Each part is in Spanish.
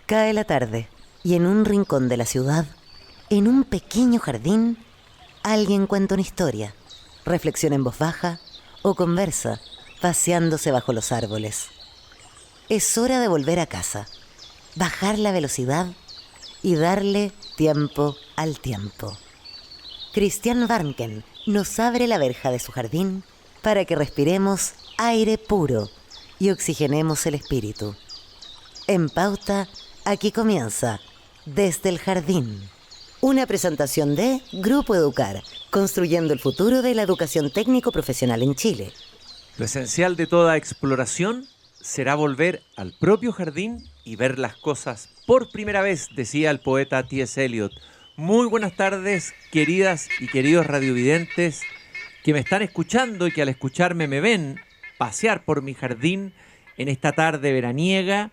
Cae la tarde y en un rincón de la ciudad, en un pequeño jardín, alguien cuenta una historia, reflexiona en voz baja o conversa, paseándose bajo los árboles. Es hora de volver a casa, bajar la velocidad y darle tiempo al tiempo. Christian Warnken nos abre la verja de su jardín para que respiremos aire puro y oxigenemos el espíritu. En Pauta, aquí comienza Desde el Jardín. Una presentación de Grupo Educar, construyendo el futuro de la educación técnico-profesional en Chile. Lo esencial de toda exploración será volver al propio jardín y ver las cosas por primera vez, decía el poeta T.S. Eliot. Muy buenas tardes, queridas y queridos radiovidentes que me están escuchando y que al escucharme me ven pasear por mi jardín en esta tarde veraniega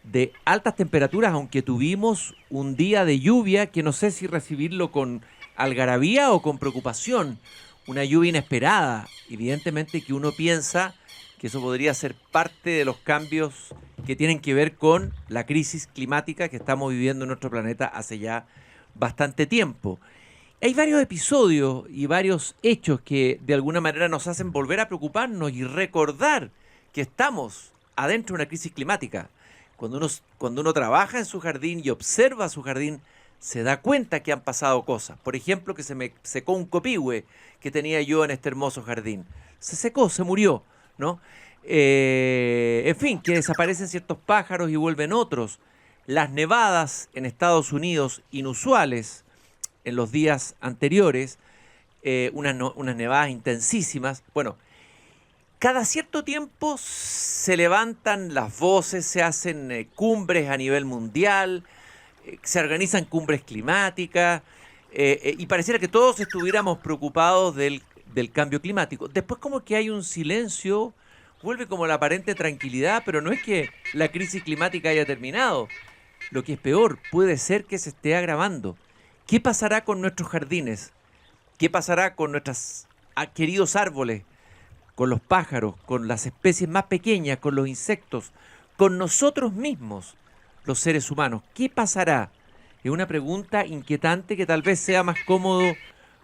de altas temperaturas, aunque tuvimos un día de lluvia que no sé si recibirlo con algarabía o con preocupación. Una lluvia inesperada, evidentemente que uno piensa que eso podría ser parte de los cambios que tienen que ver con la crisis climática que estamos viviendo en nuestro planeta hace ya bastante tiempo. Hay varios episodios y varios hechos que de alguna manera nos hacen volver a preocuparnos y recordar que estamos adentro de una crisis climática. Cuando uno trabaja en su jardín y observa su jardín, se da cuenta que han pasado cosas. Por ejemplo, que se me secó un copihue que tenía yo en este hermoso jardín. Se secó, se murió, ¿no? En fin, que desaparecen ciertos pájaros y vuelven otros. Las nevadas en Estados Unidos, inusuales en los días anteriores, unas nevadas intensísimas. Bueno, cada cierto tiempo se levantan las voces, se hacen cumbres a nivel mundial, se organizan cumbres climáticas y pareciera que todos estuviéramos preocupados del cambio climático. Después como que hay un silencio, vuelve como la aparente tranquilidad, pero no es que la crisis climática haya terminado. Lo que es peor, puede ser que se esté agravando. ¿Qué pasará con nuestros jardines? ¿Qué pasará con nuestros queridos árboles? Con los pájaros, con las especies más pequeñas, con los insectos, con nosotros mismos, los seres humanos. ¿Qué pasará? Es una pregunta inquietante que tal vez sea más cómodo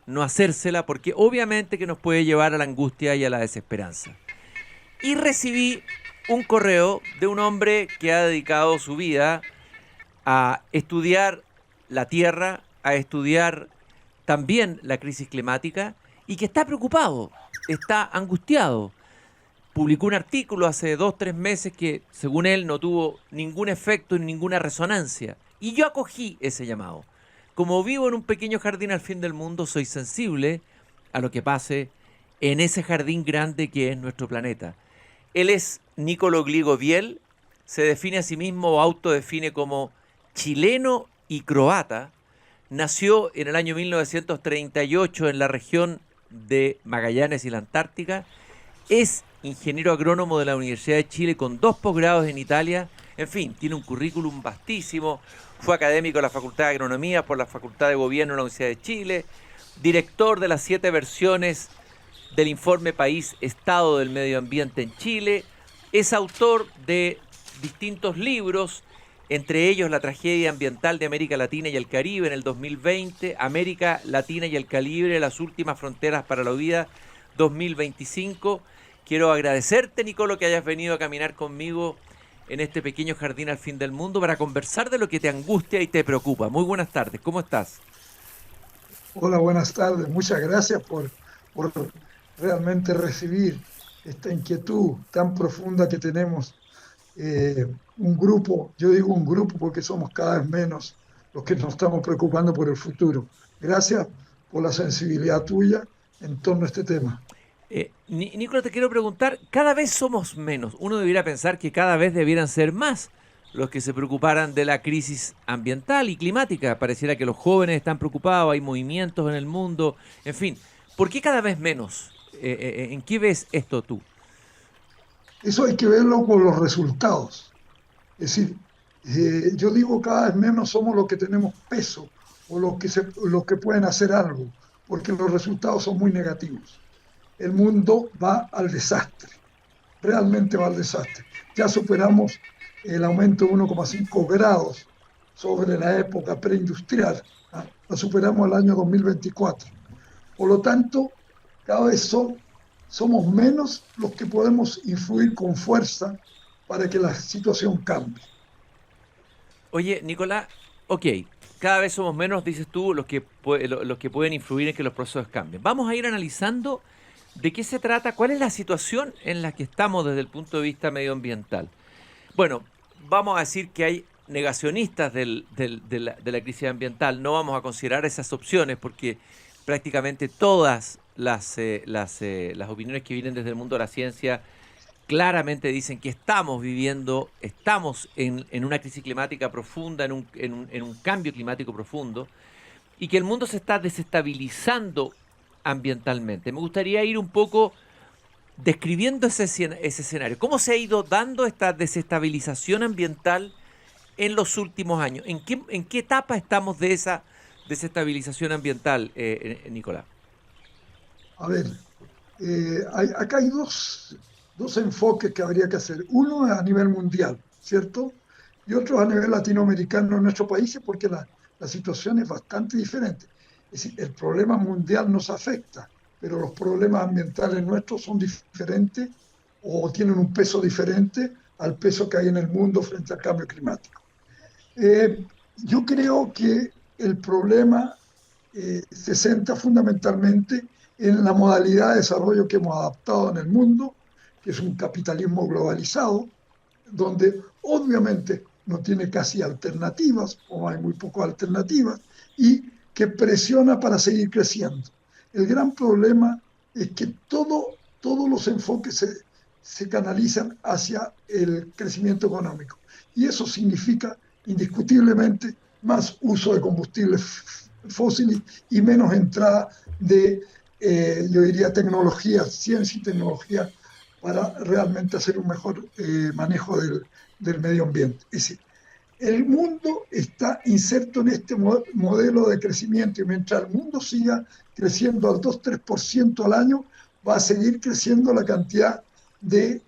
no hacérsela, porque obviamente que nos puede llevar a la angustia y a la desesperanza. Y recibí un correo de un hombre que ha dedicado su vida a estudiar la Tierra, a estudiar también la crisis climática y que está preocupado, está angustiado. Publicó un artículo hace 2-3 meses que, según él, no tuvo ningún efecto y ninguna resonancia. Y yo acogí ese llamado. Como vivo en un pequeño jardín al fin del mundo, soy sensible a lo que pase en ese jardín grande que es nuestro planeta. Él es Niccolò Gligo Viel, se define a sí mismo o autodefine como chileno y croata. Nació en el año 1938 en la región de Magallanes y la Antártica. Es ingeniero agrónomo de la Universidad de Chile con 2 posgrados en Italia. En fin, tiene un currículum vastísimo. Fue académico de la Facultad de Agronomía por la Facultad de Gobierno de la Universidad de Chile. Director de las 7 versiones del informe País Estado del Medio Ambiente en Chile. Es autor de distintos libros, entre ellos La tragedia ambiental de América Latina y el Caribe en el 2020, América Latina y el Caribe, las últimas fronteras para la vida, 2025. Quiero agradecerte, Niccolò, que hayas venido a caminar conmigo en este pequeño jardín al fin del mundo para conversar de lo que te angustia y te preocupa. Muy buenas tardes, ¿cómo estás? Hola, buenas tardes. Muchas gracias por realmente recibir esta inquietud tan profunda que tenemos. Un grupo, yo digo un grupo porque somos cada vez menos los que nos estamos preocupando por el futuro. Gracias por la sensibilidad tuya en torno a este tema. Niccolò, te quiero preguntar, cada vez somos menos. Uno debiera pensar que cada vez debieran ser más los que se preocuparan de la crisis ambiental y climática. Pareciera que los jóvenes están preocupados, hay movimientos en el mundo, en fin. ¿Por qué cada vez menos? ¿En qué ves esto tú? Eso hay que verlo con los resultados. Es decir, yo digo cada vez menos somos los que tenemos peso o los que pueden hacer algo, porque los resultados son muy negativos. El mundo va al desastre, realmente va al desastre. Ya superamos el aumento de 1,5 grados sobre la época preindustrial. La superamos el año 2024. Por lo tanto, cada vez somos menos los que podemos influir con fuerza para que la situación cambie. Oye, Nicolás, ok, cada vez somos menos, dices tú, los que pueden influir en que los procesos cambien. Vamos a ir analizando de qué se trata, cuál es la situación en la que estamos desde el punto de vista medioambiental. Bueno, vamos a decir que hay negacionistas de la crisis ambiental. No vamos a considerar esas opciones porque prácticamente todas las opiniones que vienen desde el mundo de la ciencia claramente dicen que estamos en una crisis climática profunda, en un cambio climático profundo, y que el mundo se está desestabilizando ambientalmente. Me gustaría ir un poco describiendo ese escenario. ¿Cómo se ha ido dando esta desestabilización ambiental en los últimos años? ¿En qué etapa estamos de esa desestabilización ambiental, Nicolás? A ver, acá hay dos enfoques que habría que hacer. Uno es a nivel mundial, ¿cierto? Y otro a nivel latinoamericano en nuestros países, porque la situación es bastante diferente. Es decir, el problema mundial nos afecta, pero los problemas ambientales nuestros son diferentes o tienen un peso diferente al peso que hay en el mundo frente al cambio climático. Yo creo que el problema se centra fundamentalmente en la modalidad de desarrollo que hemos adaptado en el mundo, que es un capitalismo globalizado, donde obviamente no tiene casi alternativas, o hay muy pocas alternativas, y que presiona para seguir creciendo. El gran problema es que todos los enfoques se canalizan hacia el crecimiento económico. Y eso significa indiscutiblemente más uso de combustibles fósiles y menos entrada de, yo diría, tecnología, ciencia y tecnología para realmente hacer un mejor manejo del medio ambiente. Es decir, el mundo está inserto en este modelo de crecimiento y mientras el mundo siga creciendo al 2-3% al año, va a seguir creciendo la cantidad de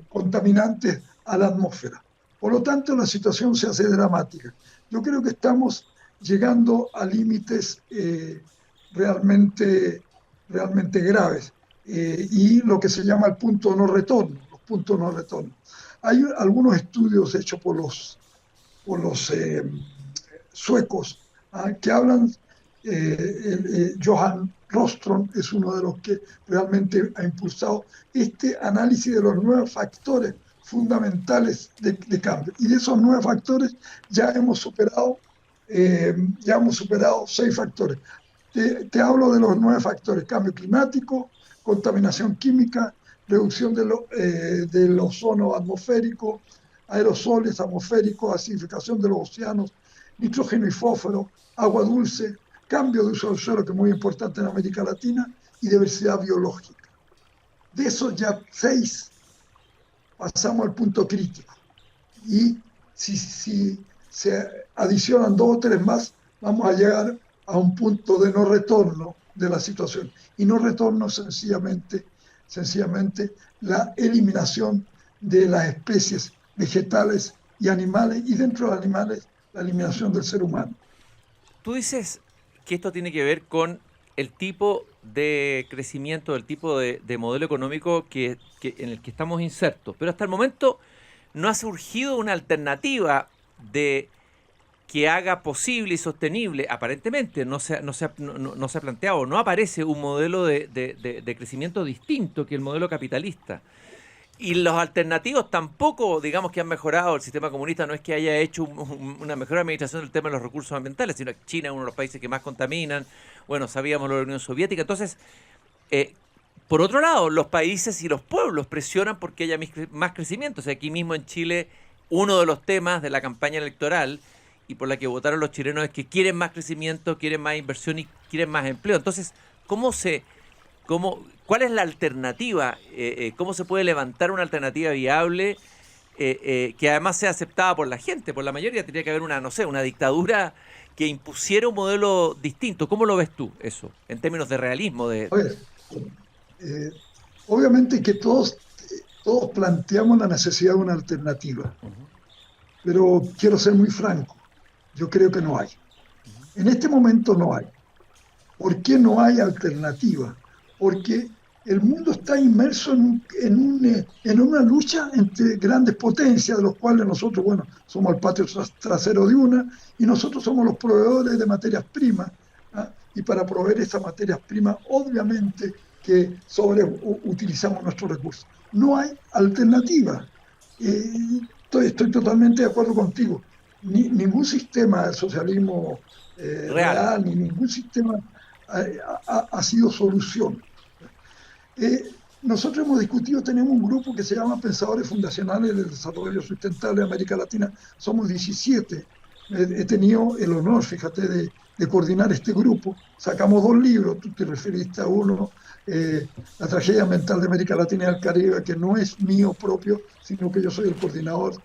contaminantes a la atmósfera. Por lo tanto, la situación se hace dramática. Yo creo que estamos llegando a límites realmente graves y lo que se llama el punto de no retorno, los puntos de no retorno. Hay algunos estudios hechos por los suecos que hablan, Johan Rostrom es uno de los que realmente ha impulsado este análisis de los 9 factores fundamentales de cambio. Y de esos 9 factores ya hemos superado 6 factores. Te hablo de los 9 factores: cambio climático, contaminación química, reducción del ozono atmosférico, aerosoles atmosféricos, acidificación de los océanos, nitrógeno y fósforo, agua dulce, cambio de uso del suelo, que es muy importante en América Latina, y diversidad biológica. De esos ya 6 pasamos al punto crítico. Y si se adicionan 2 o 3 más, vamos a llegar a un punto de no retorno de la situación. Y no retorno sencillamente la eliminación de las especies vegetales y animales, y dentro de los animales la eliminación del ser humano. Tú dices que esto tiene que ver con el tipo de crecimiento, el tipo de modelo económico en el que estamos insertos, pero hasta el momento no ha surgido una alternativa que haga posible y sostenible, aparentemente no se ha planteado, no aparece un modelo de crecimiento distinto que el modelo capitalista. Y los alternativos tampoco, digamos, que han mejorado. El sistema comunista no es que haya hecho una mejor administración del tema de los recursos ambientales, sino que China es uno de los países que más contaminan. Bueno, sabíamos lo de la Unión Soviética. Entonces, por otro lado, los países y los pueblos presionan porque haya más crecimiento. O sea, aquí mismo en Chile, uno de los temas de la campaña electoral y por la que votaron los chilenos es que quieren más crecimiento, quieren más inversión y quieren más empleo. Entonces, ¿cuál es la alternativa? ¿Cómo se puede levantar una alternativa viable que además sea aceptada por la gente? Por la mayoría tendría que haber una dictadura que impusiera un modelo distinto. ¿Cómo lo ves tú eso, en términos de realismo? A ver, obviamente que todos planteamos la necesidad de una alternativa, pero quiero ser muy franco. Yo creo que no hay. En este momento no hay. ¿Por qué no hay alternativa? Porque el mundo está inmerso en una lucha entre grandes potencias, de los cuales nosotros, bueno, somos el patio trasero de una, y nosotros somos los proveedores de materias primas. ¿Ah? Y para proveer esas materias primas, obviamente que sobreutilizamos nuestros recursos. No hay alternativa. Estoy totalmente de acuerdo contigo. Ningún sistema de socialismo Real. real, ni ningún sistema ha sido solución. Nosotros hemos discutido, tenemos un grupo que se llama Pensadores Fundacionales del Desarrollo Sustentable de América Latina, somos 17. He tenido el honor, fíjate, de coordinar este grupo. Sacamos 2 libros, tú te referiste a uno, La tragedia ambiental de América Latina y el Caribe, que no es mío propio, sino que yo soy el coordinador,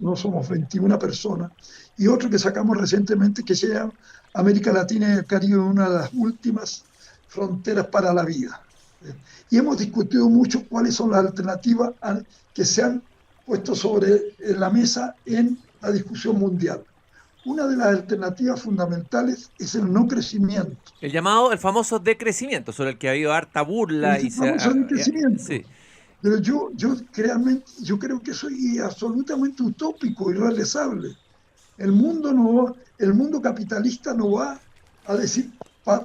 no somos 21 personas, y otro que sacamos recientemente que se llama América Latina y el Caribe, una de las últimas fronteras para la vida. Y hemos discutido mucho cuáles son las alternativas que se han puesto sobre la mesa en la discusión mundial. Una de las alternativas fundamentales es el no crecimiento. El famoso decrecimiento, sobre el que ha habido harta burla El famoso decrecimiento. sí. Pero yo creo que eso es absolutamente utópico, irrealizable. El mundo capitalista no va a decir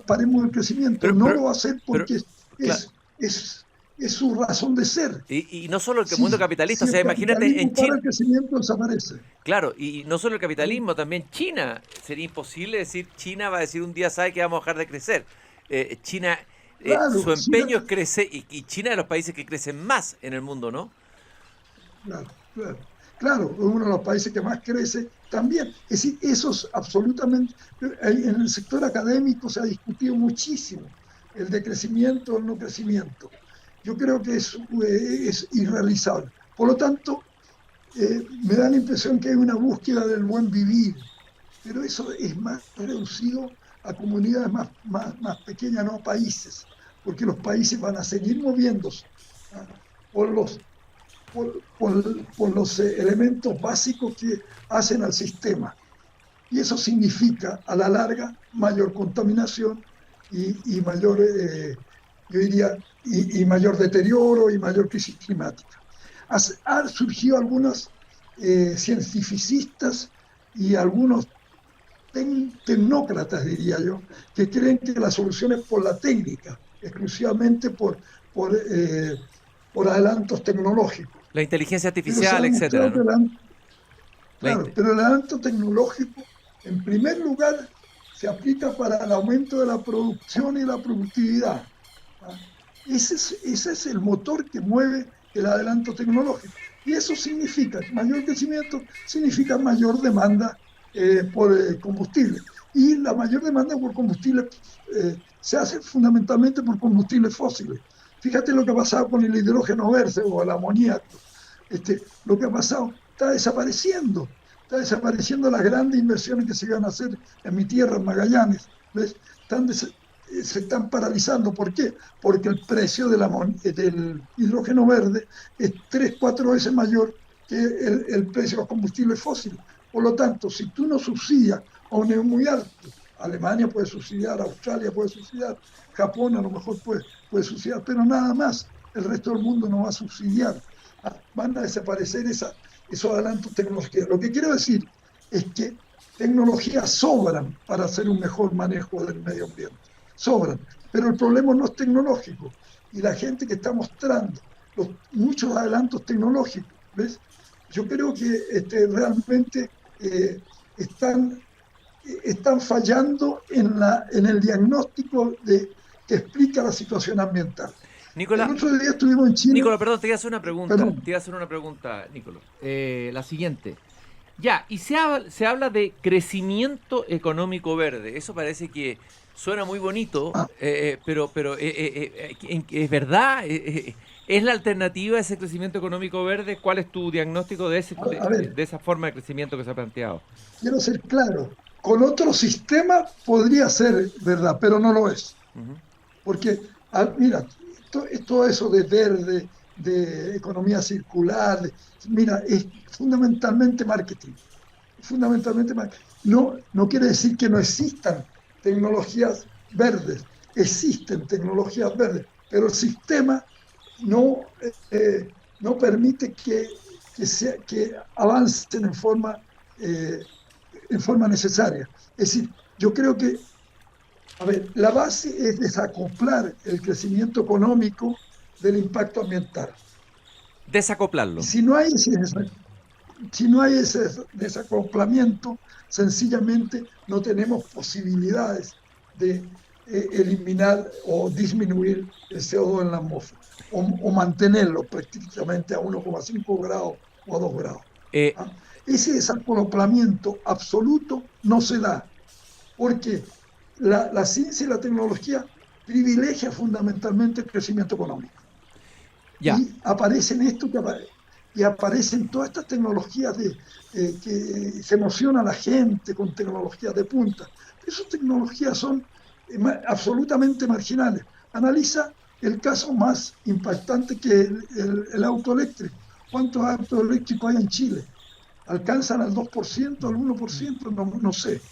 paremos el crecimiento, no lo va a hacer porque claro. es su razón de ser. Y no solo el mundo capitalista, o sea, imagínate en China. El crecimiento desaparece. Claro, y no solo el capitalismo, también China. Sería imposible decir, China va a decir un día, sabe que vamos a dejar de crecer. China, claro, su empeño es crecer, y China es de los países que crecen más en el mundo, ¿no? Claro, es uno de los países que más crece también. Es decir, eso es absolutamente... En el sector académico se ha discutido muchísimo el decrecimiento o el no crecimiento. Yo creo que es irrealizable. Por lo tanto, me da la impresión que hay una búsqueda del buen vivir, pero eso es más reducido a comunidades más pequeñas, no a países, porque los países van a seguir moviéndose, ¿ah? por los elementos básicos que hacen al sistema. Y eso significa, a la larga, mayor contaminación y mayor, yo diría, y mayor deterioro y mayor crisis climática. Han surgido algunos cientificistas y algunos tecnócratas, diría yo, que creen que la solución es por la técnica, exclusivamente por adelantos tecnológicos. La inteligencia artificial, etcétera, ¿no? Claro, pero el adelanto tecnológico, en primer lugar, se aplica para el aumento de la producción y la productividad. Ese es el motor que mueve el adelanto tecnológico. Y eso significa, mayor crecimiento significa mayor demanda por combustible. Y la mayor demanda por combustible se hace fundamentalmente por combustibles fósiles. Fíjate lo que ha pasado con el hidrógeno verde o el amoníaco. Lo que ha pasado está desapareciendo las grandes inversiones que se iban a hacer en mi tierra, en Magallanes. ¿Ves? Se están paralizando. ¿Por qué? Porque el precio del hidrógeno verde es 3-4 veces mayor que el precio de los combustibles fósiles. Por lo tanto, si tú no subsidias a un nivel muy alto, Alemania puede subsidiar, Australia puede subsidiar, Japón a lo mejor puede subsidiar, pero nada más. El resto del mundo no va a subsidiar. Van a desaparecer esos adelantos tecnológicos. Lo que quiero decir es que tecnologías sobran para hacer un mejor manejo del medio ambiente. Sobran. Pero el problema no es tecnológico. Y la gente que está mostrando muchos adelantos tecnológicos, ¿ves? Yo creo que realmente están fallando en el diagnóstico que explica la situación ambiental. Nicolás, el otro día estuvimos en China. Nicolás, perdón, te iba a hacer una pregunta. Nicolás. La siguiente. Ya, y se habla de crecimiento económico verde. Eso parece que suena muy bonito, pero ¿es verdad? ¿Es la alternativa a ese crecimiento económico verde? ¿Cuál es tu diagnóstico de esa forma de crecimiento que se ha planteado? Quiero ser claro. Con otro sistema podría ser verdad, pero no lo es. Uh-huh. Porque, mira, todo eso de verde, de economía circular, mira, es fundamentalmente marketing. fundamentalmente, no quiere decir que no existan tecnologías verdes, existen tecnologías verdes, pero el sistema no, no permite que avancen en forma necesaria. Es decir, yo creo que, a ver, la base es desacoplar el crecimiento económico del impacto ambiental. Y Desacoplarlo. si no hay ese desacoplamiento, sencillamente no tenemos posibilidades de eliminar o disminuir el CO2 en la atmósfera o mantenerlo prácticamente a 1,5 grados o a 2 grados. Eh, ¿Ah? Ese desacoplamiento absoluto no se da porque la ciencia y la tecnología privilegia fundamentalmente el crecimiento económico. ya. Y aparecen y aparecen todas estas tecnologías que se emociona a la gente con tecnologías de punta. Esas tecnologías son absolutamente marginales. Analiza el caso más impactante que el auto eléctrico. ¿Cuántos autos eléctricos hay en Chile? ¿Alcanzan al 2%, al 1%? No sé.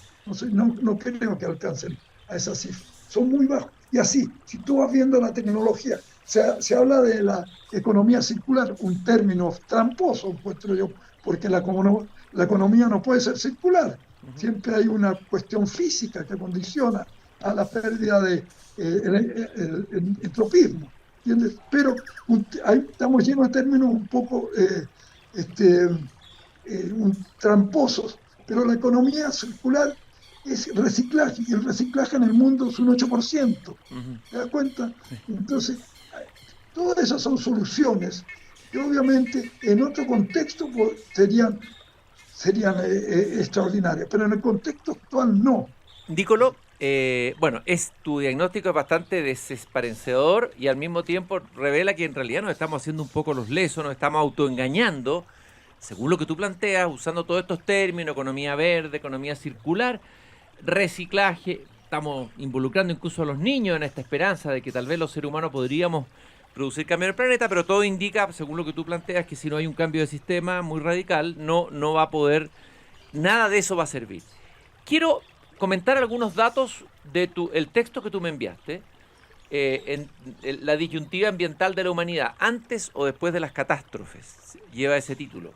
No creo que alcancen a esa cifra. Son muy bajos. Y así, si tú vas viendo la tecnología, se habla de la economía circular, un término tramposo, encuentro yo, porque la economía no puede ser circular. Siempre hay una cuestión física que condiciona a la pérdida de el entropismo. ¿Entiendes? Pero ahí estamos llenos de términos un poco este, tramposos, pero la economía circular es reciclaje y el reciclaje en el mundo es un 8%. Ujú. ¿Te das cuenta? Entonces, todas esas son soluciones que obviamente en otro contexto serían extraordinarias, pero en el contexto actual no. Dícolo, bueno, tu diagnóstico es bastante desesperanzador y al mismo tiempo revela que en realidad nos estamos haciendo un poco los lesos, nos estamos autoengañando, según lo que tú planteas, usando todos estos términos, economía verde, economía circular, reciclaje, estamos involucrando incluso a los niños en esta esperanza de que tal vez los seres humanos podríamos producir cambio en el planeta, pero todo indica, según lo que tú planteas, que si no hay un cambio de sistema muy radical, no va a poder, nada de eso va a servir. Quiero comentar algunos datos de el texto que tú me enviaste, la disyuntiva ambiental de la humanidad, antes o después de las catástrofes, lleva ese título.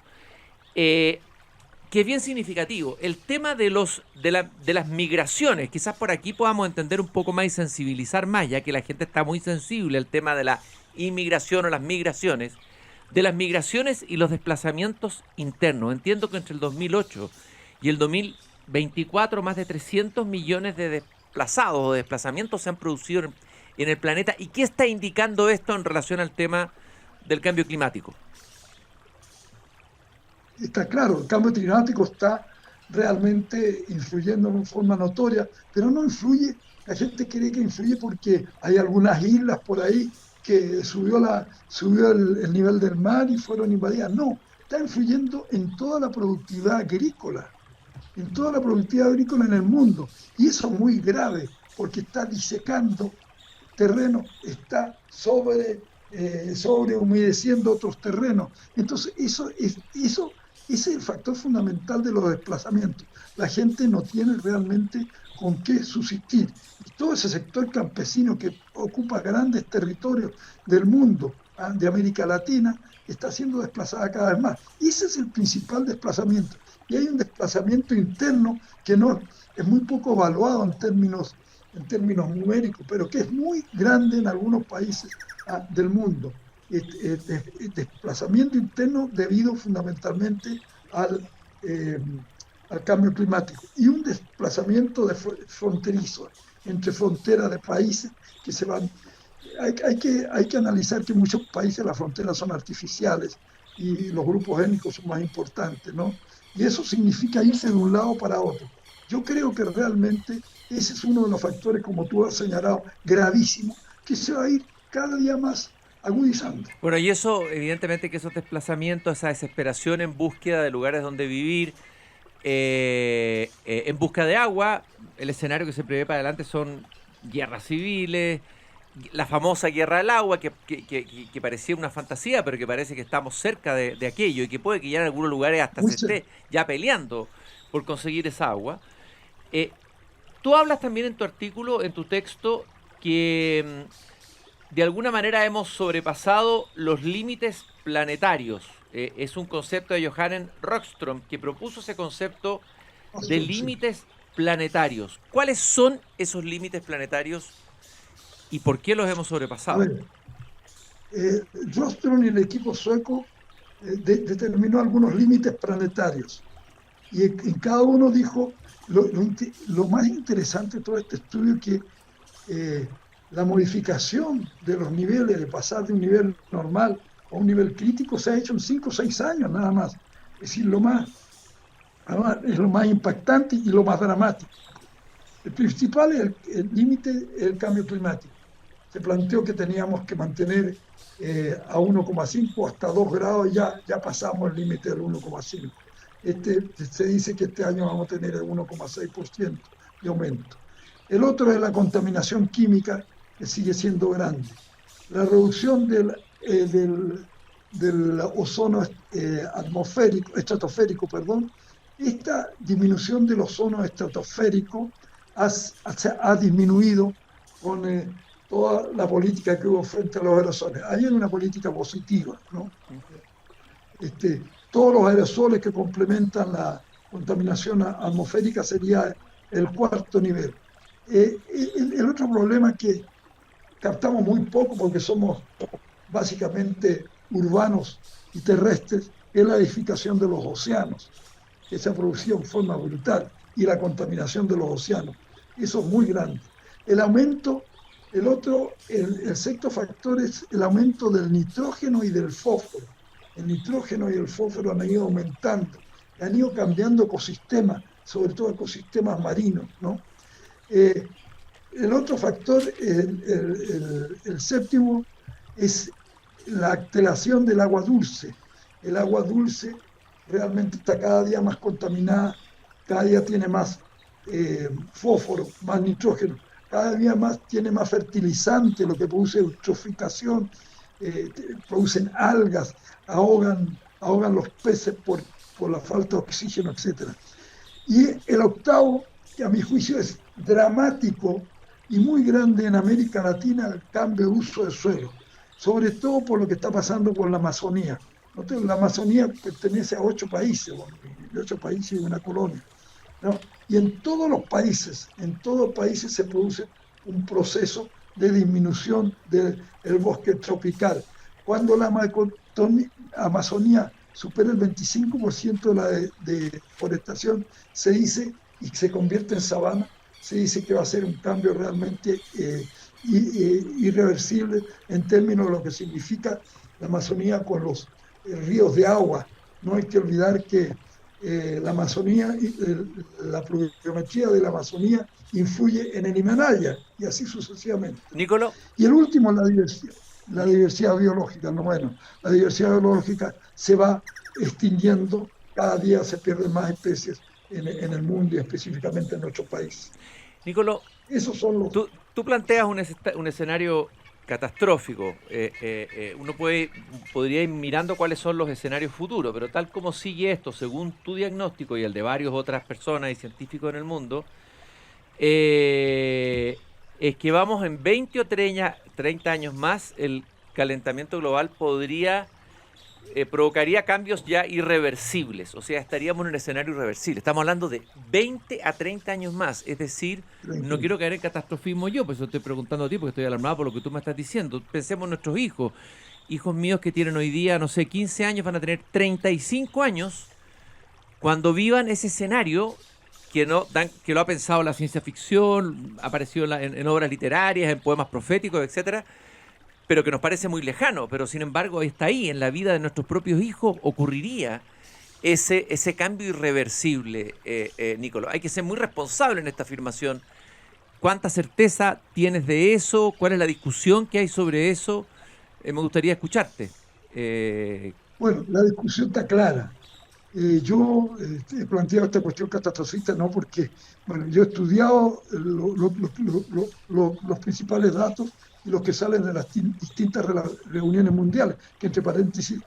Que es bien significativo. El tema de las migraciones, quizás por aquí podamos entender un poco más y sensibilizar más, ya que la gente está muy sensible al tema de la inmigración o las migraciones, de las migraciones y los desplazamientos internos. Entiendo que entre el 2008 y el 2024 más de 300 millones de desplazados o desplazamientos se han producido en el planeta. ¿Y qué está indicando esto en relación al tema del cambio climático? Está claro, el cambio climático está realmente influyendo en forma notoria, pero no influye, la gente cree que influye porque hay algunas islas por ahí que subió el nivel del mar y fueron invadidas. No, está influyendo en toda la productividad agrícola, en toda la productividad agrícola en el mundo. Y eso es muy grave porque está disecando terreno, está sobre humedeciendo otros terrenos. Entonces, eso ese es el factor fundamental de los desplazamientos. La gente no tiene realmente con qué subsistir. Y todo ese sector campesino que ocupa grandes territorios del mundo, de América Latina, está siendo desplazada cada vez más. Y ese es el principal desplazamiento. Y hay un desplazamiento interno que no es muy poco evaluado en términos numéricos, pero que es muy grande en algunos países del mundo. Desplazamiento interno debido fundamentalmente eh, al cambio climático y un desplazamiento fronterizo entre fronteras de países que se van. Hay que analizar que en muchos países las fronteras son artificiales y los grupos étnicos son más importantes, ¿no? Y eso significa irse de un lado para otro. Yo creo que realmente ese es uno de los factores, como tú has señalado, gravísimo, que se va a ir cada día más agudizando. Bueno, y eso, evidentemente que esos desplazamientos, esa desesperación en búsqueda de lugares donde vivir, en busca de agua, el escenario que se prevé para adelante son guerras civiles, la famosa guerra del agua, que parecía una fantasía, pero que parece que estamos cerca de aquello y que puede que ya en algunos lugares hasta Muy se esté ya peleando por conseguir esa agua. Tú hablas también en tu artículo, en tu texto, que de alguna manera hemos sobrepasado los límites planetarios. Es un concepto de Johannes Rockström que propuso ese concepto de límites planetarios. ¿Cuáles son esos límites planetarios y por qué los hemos sobrepasado? A ver, Rockström y el equipo sueco determinó algunos límites planetarios y en cada uno dijo lo más interesante de todo este estudio es que la modificación de los niveles, de pasar de un nivel normal a un nivel crítico, se ha hecho en 5 o 6 años nada más. Es decir, es lo más impactante y lo más dramático. El principal es el límite, el cambio climático. Se planteó que teníamos que mantener a 1,5 hasta 2 grados, ya pasamos el límite del 1,5. Se dice que este año vamos a tener el 1,6% de aumento. El otro es la contaminación química, que sigue siendo grande. La reducción del ozono estratosférico, esta disminución del ozono estratosférico ha disminuido con toda la política que hubo frente a los aerosoles. Hay una política positiva, ¿no? Todos los aerosoles que complementan la contaminación atmosférica sería el cuarto nivel. El otro problema es que captamos muy poco porque somos básicamente urbanos y terrestres, es la edificación de los océanos, que se ha producido en forma brutal, y la contaminación de los océanos. Eso es muy grande. El sexto factor es el aumento del nitrógeno y del fósforo. El nitrógeno y el fósforo han ido aumentando, han ido cambiando ecosistemas, sobre todo ecosistemas marinos, ¿no? El otro factor, el séptimo, es la alteración del agua dulce. El agua dulce realmente está cada día más contaminada, cada día tiene más fósforo, más nitrógeno, cada día más tiene más fertilizante, lo que produce eutroficación, producen algas, ahogan los peces por la falta de oxígeno, etc. Y el octavo, que a mi juicio es dramático y muy grande en América Latina, el cambio de uso del suelo, sobre todo por lo que está pasando con la Amazonía. La Amazonía pertenece a 8 países, de 8 países y una colonia, ¿no? Y en todos los países se produce un proceso de disminución del bosque tropical. Cuando la Amazonía supera el 25% de la deforestación, se dice, y se convierte en sabana, se dice que va a ser un cambio realmente irreversible en términos de lo que significa la Amazonía con los ríos de agua. No hay que olvidar que la Amazonía, la pluviometría de la Amazonía influye en el Himalaya y así sucesivamente. Nicolò. Y el último, la diversidad biológica. No, bueno, la diversidad biológica se va extinguiendo, cada día se pierden más especies en el mundo y específicamente en nuestro país. Nicolò, esos son los... Tú planteas un escenario catastrófico. Uno podría ir mirando cuáles son los escenarios futuros, pero tal como sigue esto, según tu diagnóstico y el de varias otras personas y científicos en el mundo, es que vamos en 20 o 30 años más, el calentamiento global provocaría cambios ya irreversibles, o sea, estaríamos en un escenario irreversible. Estamos hablando de 20 a 30 años más, es decir, no quiero caer en catastrofismo yo, pues estoy preguntando a ti porque estoy alarmado por lo que tú me estás diciendo. Pensemos en nuestros hijos míos que tienen hoy día, no sé, 15 años, van a tener 35 años cuando vivan ese escenario que lo ha pensado la ciencia ficción, ha aparecido en obras literarias, en poemas proféticos, etcétera, pero que nos parece muy lejano, pero sin embargo está ahí, en la vida de nuestros propios hijos ocurriría ese cambio irreversible, Nicolò. Hay que ser muy responsable en esta afirmación. ¿Cuánta certeza tienes de eso? ¿Cuál es la discusión que hay sobre eso? Me gustaría escucharte. Bueno, la discusión está clara. Yo he planteado esta cuestión catastrofista no porque, bueno, yo he estudiado los principales datos y los que salen de las distintas reuniones mundiales, que entre paréntesis,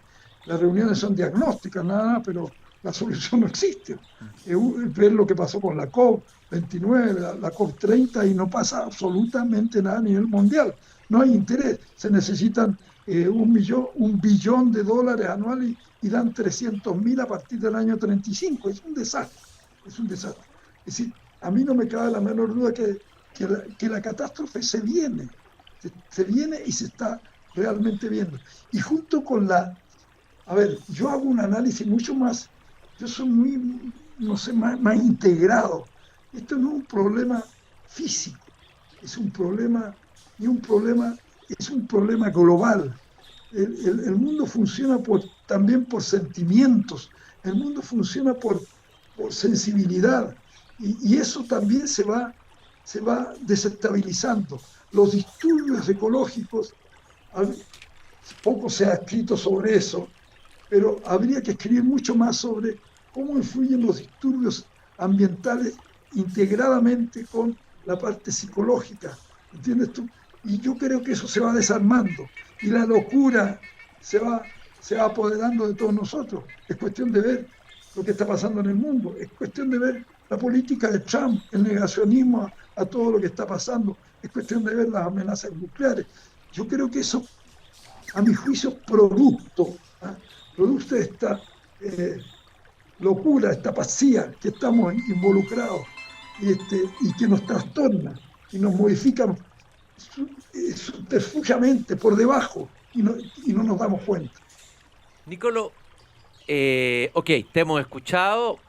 las reuniones son diagnósticas, nada más, pero la solución no existe. Ver lo que pasó con la COP29, la COP30, y no pasa absolutamente nada a nivel mundial. No hay interés. Se necesitan un billón de dólares anuales y dan 300.000 a partir del año 35. Es un desastre. Es un desastre. Es decir, a mí no me cabe la menor duda que la catástrofe se viene. Se viene y se está realmente viendo. Y junto con a ver, yo hago un análisis mucho más, yo soy muy, no sé, más integrado. Esto no es un problema físico, es un problema, es un problema global. El mundo funciona también por sentimientos, el mundo funciona por sensibilidad, y eso también se va desestabilizando. Los disturbios ecológicos, poco se ha escrito sobre eso, pero habría que escribir mucho más sobre cómo influyen los disturbios ambientales integradamente con la parte psicológica, ¿entiendes tú? Y yo creo que eso se va desarmando y la locura se va apoderando de todos nosotros. Es cuestión de ver lo que está pasando en el mundo, es cuestión de ver la política de Trump, el negacionismo a todo lo que está pasando, es cuestión de ver las amenazas nucleares. Yo creo que eso, a mi juicio, producto de esta locura, esta pasía que estamos involucrados, y que nos trastorna y nos modifica subterfugiamente por debajo y no nos damos cuenta. Nicolo, ok, te hemos escuchado.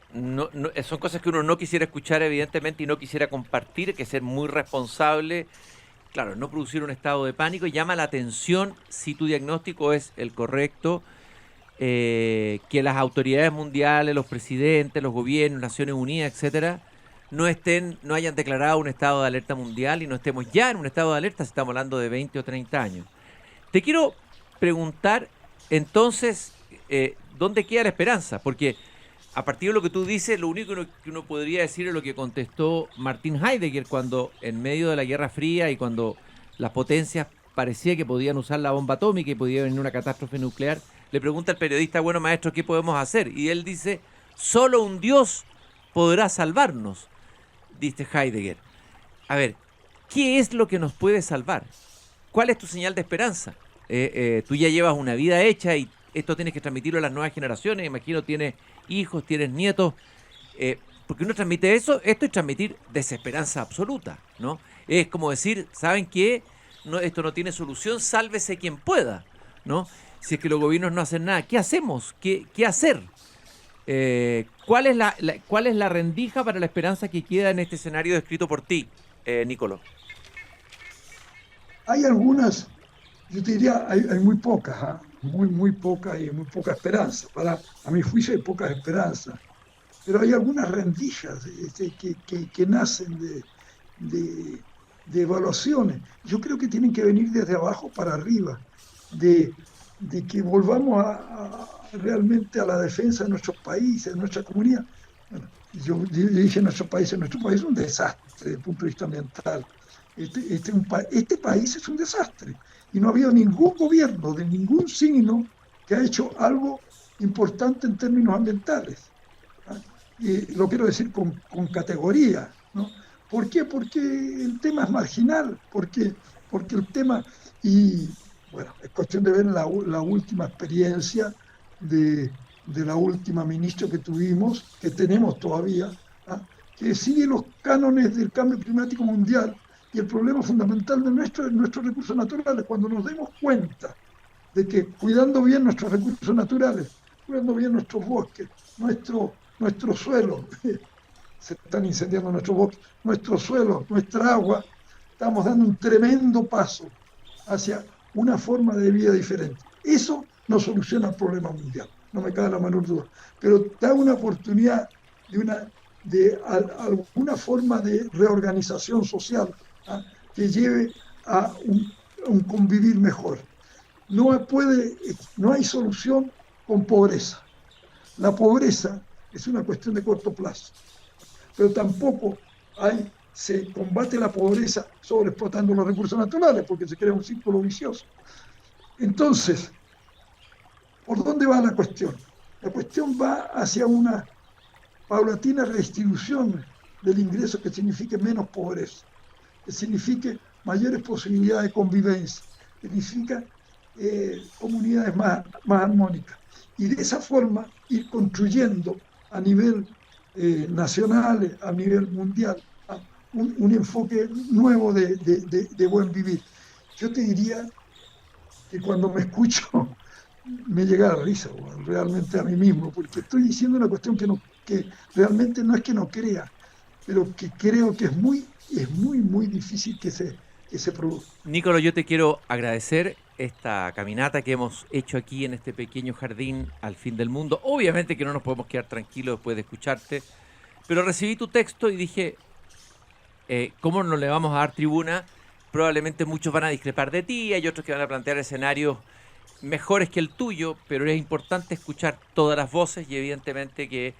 Son cosas que uno no quisiera escuchar, evidentemente, y no quisiera compartir. Hay que ser muy responsable. Claro, no producir un estado de pánico. Llama la atención, si tu diagnóstico es el correcto, que las autoridades mundiales, los presidentes, los gobiernos, Naciones Unidas, etcétera, no hayan declarado un estado de alerta mundial y no estemos ya en un estado de alerta si estamos hablando de 20 o 30 años. Te quiero preguntar, entonces, ¿dónde queda la esperanza? Porque a partir de lo que tú dices, lo único que uno podría decir es lo que contestó Martin Heidegger cuando, en medio de la Guerra Fría y cuando las potencias parecía que podían usar la bomba atómica y podía venir una catástrofe nuclear, le pregunta al periodista, bueno, maestro, ¿qué podemos hacer? Y él dice, solo un Dios podrá salvarnos, dice Heidegger. A ver, ¿qué es lo que nos puede salvar? ¿Cuál es tu señal de esperanza? Tú ya llevas una vida hecha y esto tienes que transmitirlo a las nuevas generaciones. Imagino tienes hijos, tienes nietos. Porque uno transmite esto es transmitir desesperanza absoluta, ¿no? Es como decir, ¿saben qué? No, esto no tiene solución, sálvese quien pueda, ¿no? Si es que los gobiernos no hacen nada, ¿qué hacemos? ¿Qué hacer? ¿Cuál es la rendija para la esperanza que queda en este escenario descrito por ti, Nicolo? Hay algunas, yo te diría, hay muy pocas, ¿eh? Muy pocas y muy poca esperanza. A mi juicio hay pocas esperanzas. Pero hay algunas rendijas que nacen de evaluaciones. Yo creo que tienen que venir desde abajo para arriba, de que volvamos realmente a la defensa de nuestros países, de nuestra comunidad. Bueno, yo dije nuestro país es un desastre desde el punto de vista ambiental. Este país es un desastre y no ha habido ningún gobierno de ningún signo que ha hecho algo importante en términos ambientales. Y lo quiero decir con categoría, ¿no? ¿Por qué? Porque el tema es marginal, porque el tema, y bueno, es cuestión de ver la última experiencia de la última ministra que tuvimos, que tenemos todavía, ¿ah? Que sigue los cánones del cambio climático mundial y el problema fundamental de nuestros recursos naturales. Cuando nos demos cuenta de que cuidando bien nuestros recursos naturales, cuidando bien nuestros bosques, nuestro suelo, se están incendiando nuestros bosques, nuestro suelo, nuestra agua, estamos dando un tremendo paso hacia una forma de vida diferente. Eso no soluciona el problema mundial, no me cabe la menor duda, pero da una oportunidad de alguna forma de reorganización social, ¿ah? Que lleve a un convivir mejor. No hay solución con pobreza. La pobreza es una cuestión de corto plazo, pero tampoco se combate la pobreza sobreexplotando los recursos naturales, porque se crea un círculo vicioso. Entonces, ¿por dónde va la cuestión? La cuestión va hacia una paulatina redistribución del ingreso que signifique menos pobreza, que signifique mayores posibilidades de convivencia, que significa comunidades más armónicas. Y de esa forma ir construyendo a nivel nacional, a nivel mundial, un enfoque nuevo de buen vivir. Yo te diría que cuando me escucho me llega la risa, bueno, realmente a mí mismo, porque estoy diciendo una cuestión que realmente no es que no crea, pero que creo que es muy difícil que se produzca. Nicolás, yo te quiero agradecer esta caminata que hemos hecho aquí en este pequeño jardín al fin del mundo. Obviamente que no nos podemos quedar tranquilos después de escucharte, pero recibí tu texto y dije, ¿cómo no le vamos a dar tribuna? Probablemente muchos van a discrepar de ti, hay otros que van a plantear escenarios mejores que el tuyo, pero es importante escuchar todas las voces y evidentemente que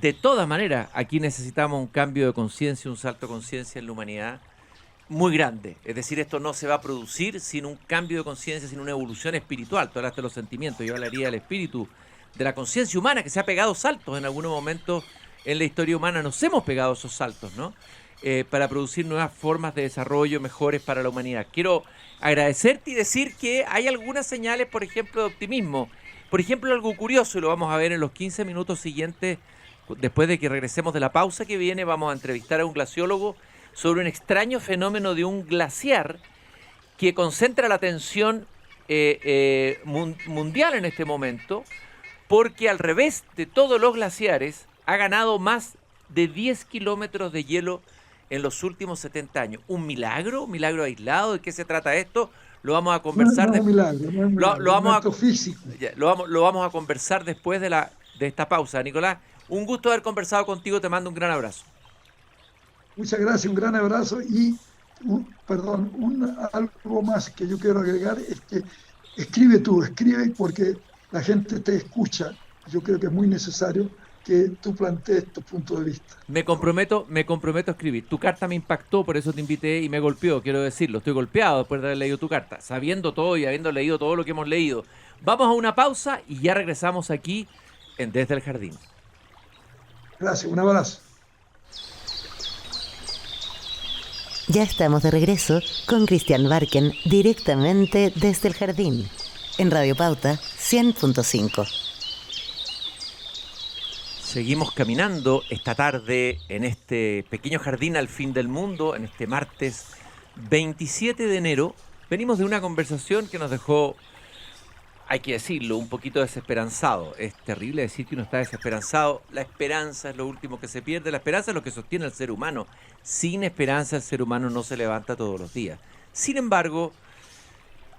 de todas maneras aquí necesitamos un cambio de conciencia, un salto de conciencia en la humanidad muy grande. Es decir, esto no se va a producir sin un cambio de conciencia, sin una evolución espiritual. Tú hablaste de los sentimientos, yo hablaría del espíritu, de la conciencia humana que se ha pegado saltos en algunos momentos en la historia humana. Nos hemos pegado esos saltos, ¿no? Para producir nuevas formas de desarrollo mejores para la humanidad. Quiero agradecerte y decir que hay algunas señales, por ejemplo, de optimismo. Por ejemplo, algo curioso, y lo vamos a ver en los 15 minutos siguientes, después de que regresemos de la pausa que viene, vamos a entrevistar a un glaciólogo sobre un extraño fenómeno de un glaciar que concentra la atención mundial en este momento, porque al revés de todos los glaciares, ha ganado más de 10 kilómetros de hielo en los últimos 70 años. ¿Un milagro? ¿Un milagro aislado? ¿De qué se trata esto? Lo vamos a conversar. No es un milagro, no es un milagro, lo es un acto físico. lo vamos a conversar después de esta pausa. Nicolás, un gusto haber conversado contigo. Te mando un gran abrazo. Muchas gracias, un gran abrazo y, algo más que yo quiero agregar es que escribe porque la gente te escucha. Yo creo que es muy necesario que tú plantees tu punto de vista. Me comprometo a escribir. Tu carta me impactó, por eso te invité y me golpeó, quiero decirlo. Estoy golpeado después de haber leído tu carta, sabiendo todo y habiendo leído todo lo que hemos leído. Vamos a una pausa y ya regresamos aquí en Desde el Jardín. Gracias, un abrazo. Ya estamos de regreso con Cristian Barken directamente desde el jardín en Radio Pauta 100.5. Seguimos caminando esta tarde en este pequeño jardín al fin del mundo, en este martes 27 de enero. Venimos de una conversación que nos dejó, hay que decirlo, un poquito desesperanzado. Es terrible decir que uno está desesperanzado. La esperanza es lo último que se pierde. La esperanza es lo que sostiene al ser humano. Sin esperanza el ser humano no se levanta todos los días. Sin embargo,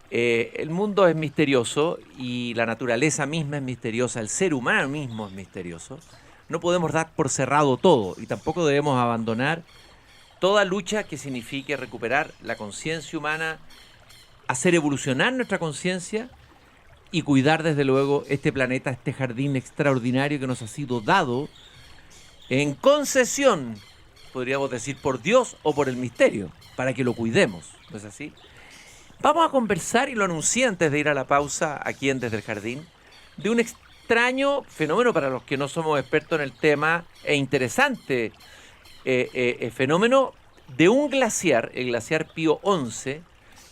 el mundo es misterioso y la naturaleza misma es misteriosa. El ser humano mismo es misterioso. No podemos dar por cerrado todo y tampoco debemos abandonar toda lucha que signifique recuperar la conciencia humana, hacer evolucionar nuestra conciencia y cuidar desde luego este planeta, este jardín extraordinario que nos ha sido dado en concesión, podríamos decir, por Dios o por el misterio, para que lo cuidemos, ¿no es así? Vamos a conversar, y lo anuncié antes de ir a la pausa aquí en Desde el Jardín, de un extraño fenómeno para los que no somos expertos en el tema, e interesante fenómeno de un glaciar, el glaciar Pío XI,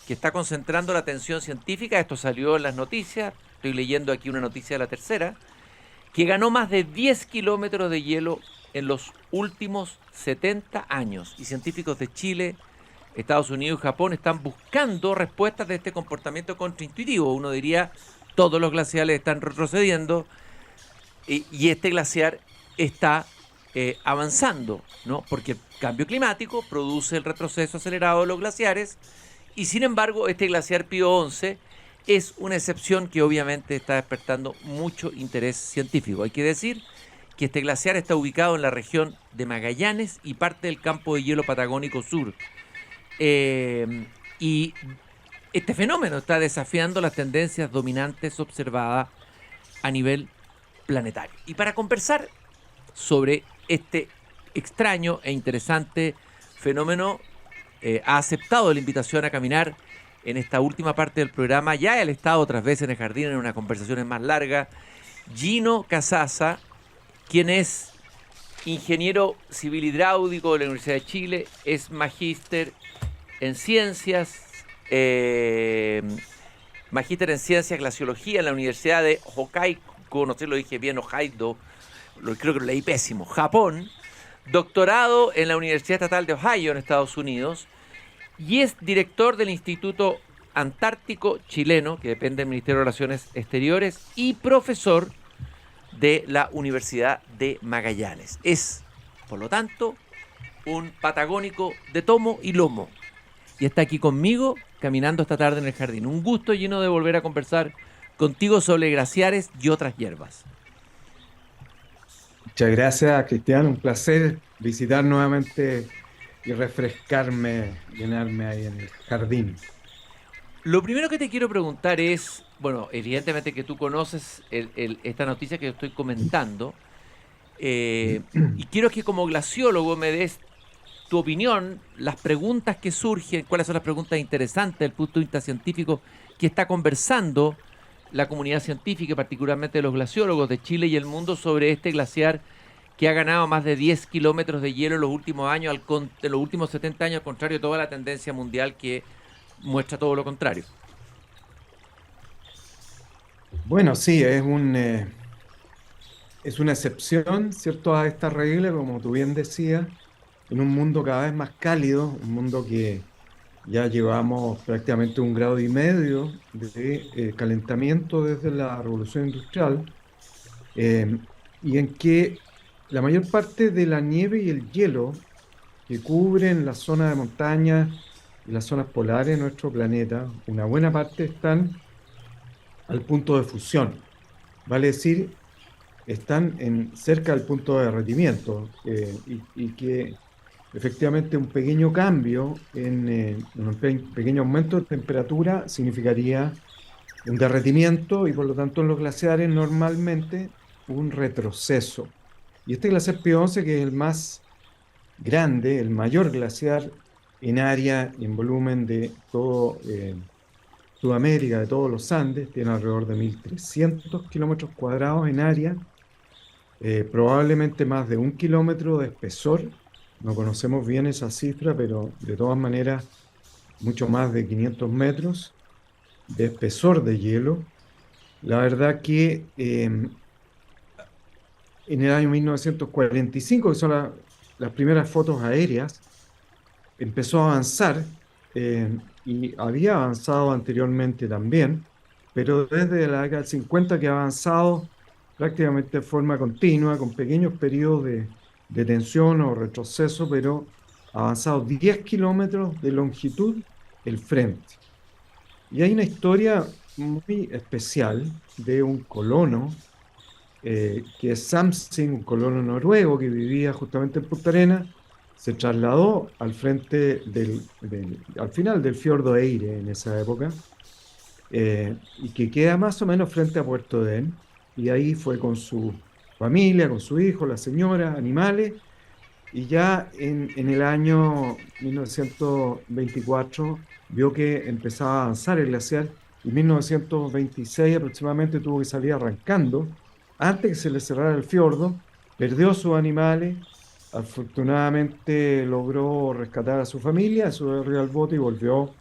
que está concentrando la atención científica. Esto salió en las noticias, estoy leyendo aquí una noticia de La Tercera, que ganó más de 10 kilómetros de hielo en los últimos 70 años. Y científicos de Chile, Estados Unidos y Japón están buscando respuestas de este comportamiento contraintuitivo. Uno diría, todos los glaciares están retrocediendo y este glaciar está avanzando, ¿no? Porque el cambio climático produce el retroceso acelerado de los glaciares y sin embargo este glaciar Pío XI es una excepción que obviamente está despertando mucho interés científico. Hay que decir que este glaciar está ubicado en la región de Magallanes y parte del campo de hielo patagónico sur. Y este fenómeno está desafiando las tendencias dominantes observadas a nivel planetario. Y para conversar sobre este extraño e interesante fenómeno, ha aceptado la invitación a caminar en esta última parte del programa. Ya él ha estado otras veces en el jardín en unas conversaciones más largas. Gino Casasa, quien es ingeniero civil hidráulico de la Universidad de Chile, es magíster en ciencias, glaciología en la Universidad de Hokkaido, no sé si lo dije bien, Hokkaido, creo que lo leí pésimo, Japón, doctorado en la Universidad Estatal de Ohio en Estados Unidos, y es director del Instituto Antártico Chileno, que depende del Ministerio de Relaciones Exteriores, y profesor de la Universidad de Magallanes. Es, por lo tanto, un patagónico de tomo y lomo. Y está aquí conmigo, caminando esta tarde en el jardín. Un gusto lleno de volver a conversar contigo sobre glaciares y otras hierbas. Muchas gracias, Cristian. Un placer visitar nuevamente y refrescarme, llenarme ahí en el jardín. Lo primero que te quiero preguntar es, bueno, evidentemente que tú conoces esta noticia que yo estoy comentando, y quiero que como glaciólogo me des tu opinión, las preguntas que surgen, cuáles son las preguntas interesantes desde el punto de vista científico que está conversando la comunidad científica, particularmente los glaciólogos de Chile y el mundo, sobre este glaciar que ha ganado más de 10 kilómetros de hielo en los últimos años, en los últimos 70 años, al contrario de toda la tendencia mundial que muestra todo lo contrario. Bueno, sí, es una excepción, ¿cierto?, a esta regla, como tú bien decías, en un mundo cada vez más cálido, un mundo que ya llevamos prácticamente 1,5 grados de calentamiento desde la Revolución Industrial, y en que la mayor parte de la nieve y el hielo que cubren la zona de montaña y las zonas polares de nuestro planeta, una buena parte están al punto de fusión, vale decir, están cerca del punto de derretimiento, y que efectivamente un pequeño cambio, un pequeño aumento de temperatura significaría un derretimiento y por lo tanto en los glaciares normalmente un retroceso. Y este glaciar Pío 11, que es el más grande, el mayor glaciar en área y en volumen de todo Sudamérica, de todos los Andes, tiene alrededor de 1.300 kilómetros cuadrados en área, probablemente más de 1 kilómetro de espesor. No conocemos bien esa cifra, pero de todas maneras mucho más de 500 metros de espesor de hielo. La verdad que en el año 1945, que son las primeras fotos aéreas, empezó a avanzar, y había avanzado anteriormente también, pero desde la década del 50 que ha avanzado prácticamente de forma continua, con pequeños periodos de tensión o retroceso, pero ha avanzado 10 kilómetros de longitud el frente. Y hay una historia muy especial de un colono, que es Samsing, un colono noruego que vivía justamente en Punta Arenas. Se trasladó al frente al final del fiordo Eire en esa época, y que queda más o menos frente a Puerto Edén, y ahí fue con su familia, con su hijo, la señora, animales, y ya en el año 1924 vio que empezaba a avanzar el glaciar, y en 1926 aproximadamente tuvo que salir arrancando, antes que se le cerrara el fiordo, perdió sus animales. Afortunadamente logró rescatar a su familia, subió arriba al bote y volvió